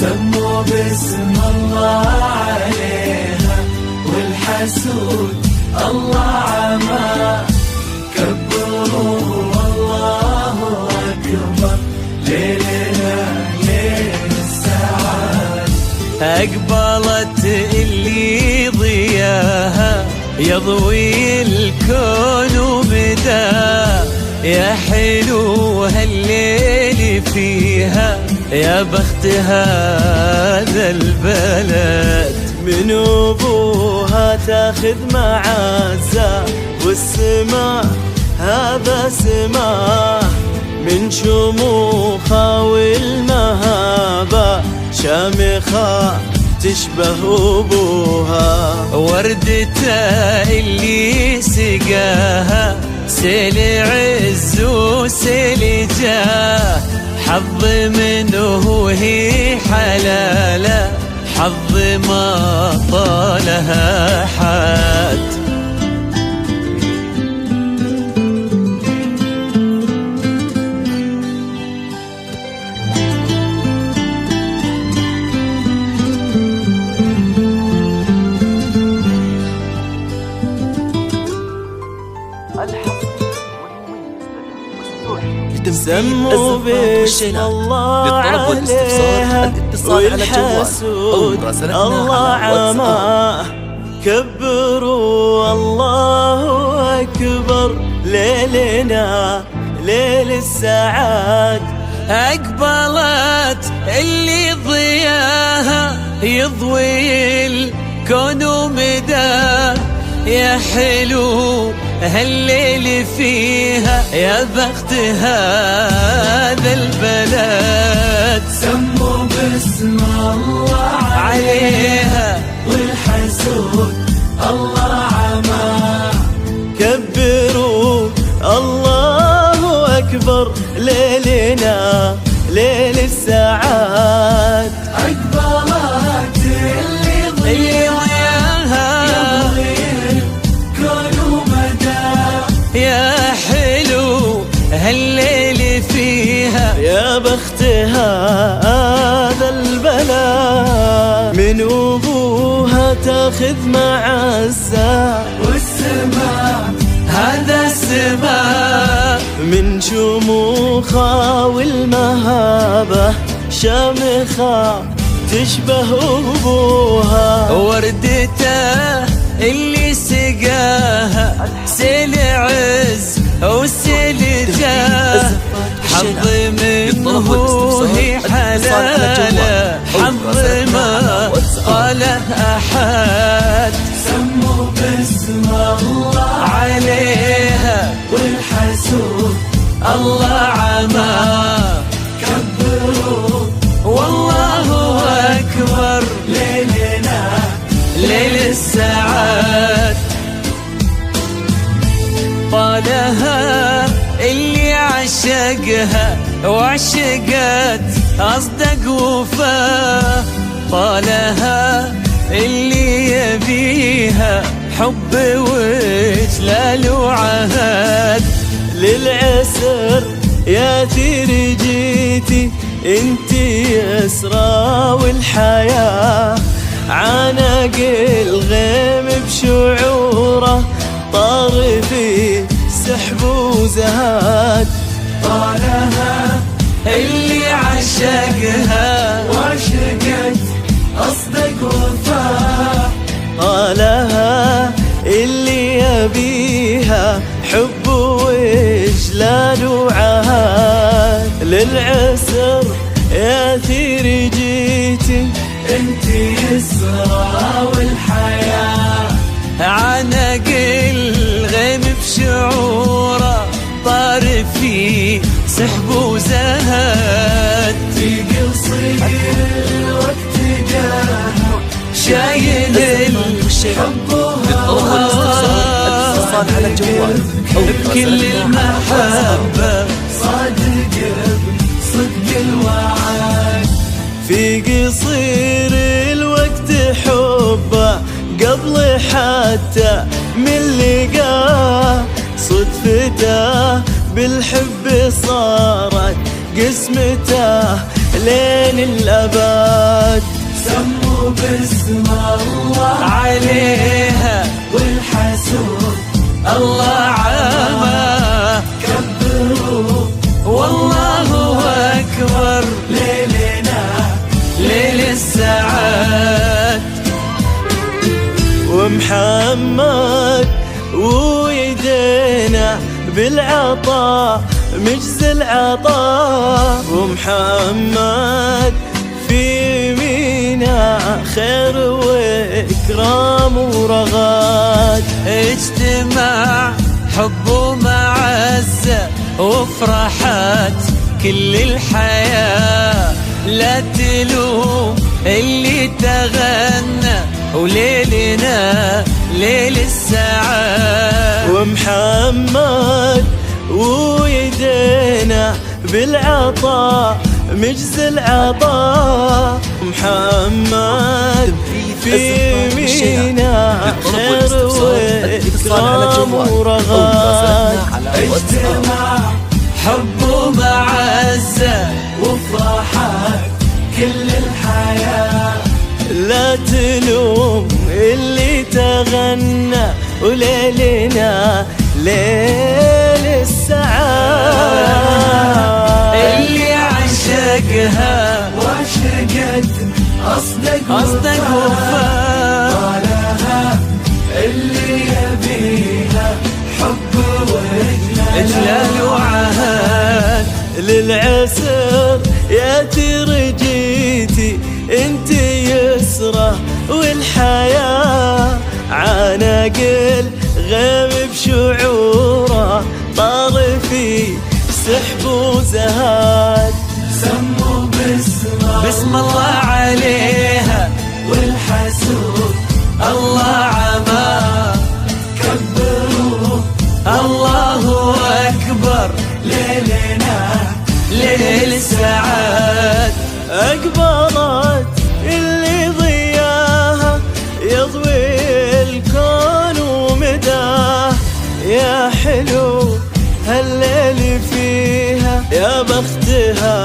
سموا باسم الله عليها، والحسود الله عماه. كبروا والله أكبر، ليلنا ليل السعاد. أقبلت اللي ضياها يضوي الكون وبداه، يا حلو هالليل فيها، يا بخت هذا البلد. من أبوها تاخذ معزة، والسماء هذا سماه. من شموخها والمهابة شامخة تشبه أبوها. وردته اللي سقاها سيل عز وسيل جاه، حظ منه هي حلاله، حظ ما طالها حد. سموا باسم الله عليها، والحسود الله عماه. كبروا الله أكبر، ليلنا ليل السعاد. أقبلت اللي ضياها يضوي الكون ومداه، يا حلو هالليل فيها، يا بخت هذا البلد. سموا باسم الله عليها، والحسود الله عماه. كبروا الله أكبر، ليلنا ليل السعاد. أقبلت اللي ضياها يضوي الكون ومداه، يا حلو هالليل فيها، يا بخت هذا البلد. من أبوها تاخذ معزة، والسماء هذا السماء. من شموخها والمهابة شامخة تشبه أبوها. وردته اللي سقاها سيل عز وسيل جاه، حظ منه هي حلاله، حظ ما قاله أحد. سموا باسم الله عليها، والحسود الله عماه. كبروا والله أكبر، ليلنا ليل السعاد. طالها اللي عشقها وعشقت أصدق وفاه، طالها اللي يبيها حب وجلال وعهد. للعسر يا ثير جيتي انتي يسرى والحياة، عانق الغيم بشعوره طار في سحب وزهاد. طالها اللي عشقها وعشقت أصدق وفاه، طالها اللي يبيها حب وإجلال وعهد. للعسر يا ثير جيتي انتي يسرى والحياة، عانق الغيم بشعوره طار في سحب وزهد. في قصير الوقت جاه، شايل الحب اتصال على الجوال بكل المحبة، صادق صدق الوعد. في قصير الوقت حبه قبل حتى من لقاه، صدفته بالحب صارت قسمته لين الأبد. سموا باسم الله عليها والحسود الله عامه كبروا والله أكبر ليلنا ليل السعاد. ومحمد ويدينا بالعطاء مجز العطاء. ومحمد في يمينا خير واكرام ورغاد. اجتماع حب ومعزة وفرحات كل الحياة. لا تلوم اللي تغنى وليلنا ليل السعاد. ومحمد ويدينا بالعطاء مجز العطاء. محمد في يمينا خير واكرام ورغاد. اجتماع حب ومعزة وفرحات كل الحياة. لا تلوم اللي تغنى وليلنا ليل السعاد. اللي عشقها وعشقت أصدق وفاء. طالها اللي يبيها حب إجلال وعهد للعسر يا ترجيتي انت يسرى والحياة. عناقل غيم بشعوره طار في سحب وزهاد. سموا بسم الله عليها والحسود الله عما كبروا الله أكبر ليلنا ليل السعاد. أقبضت اللي ضياها يضوي الكون ومداه. يا حلو هالليل فيها يا بختها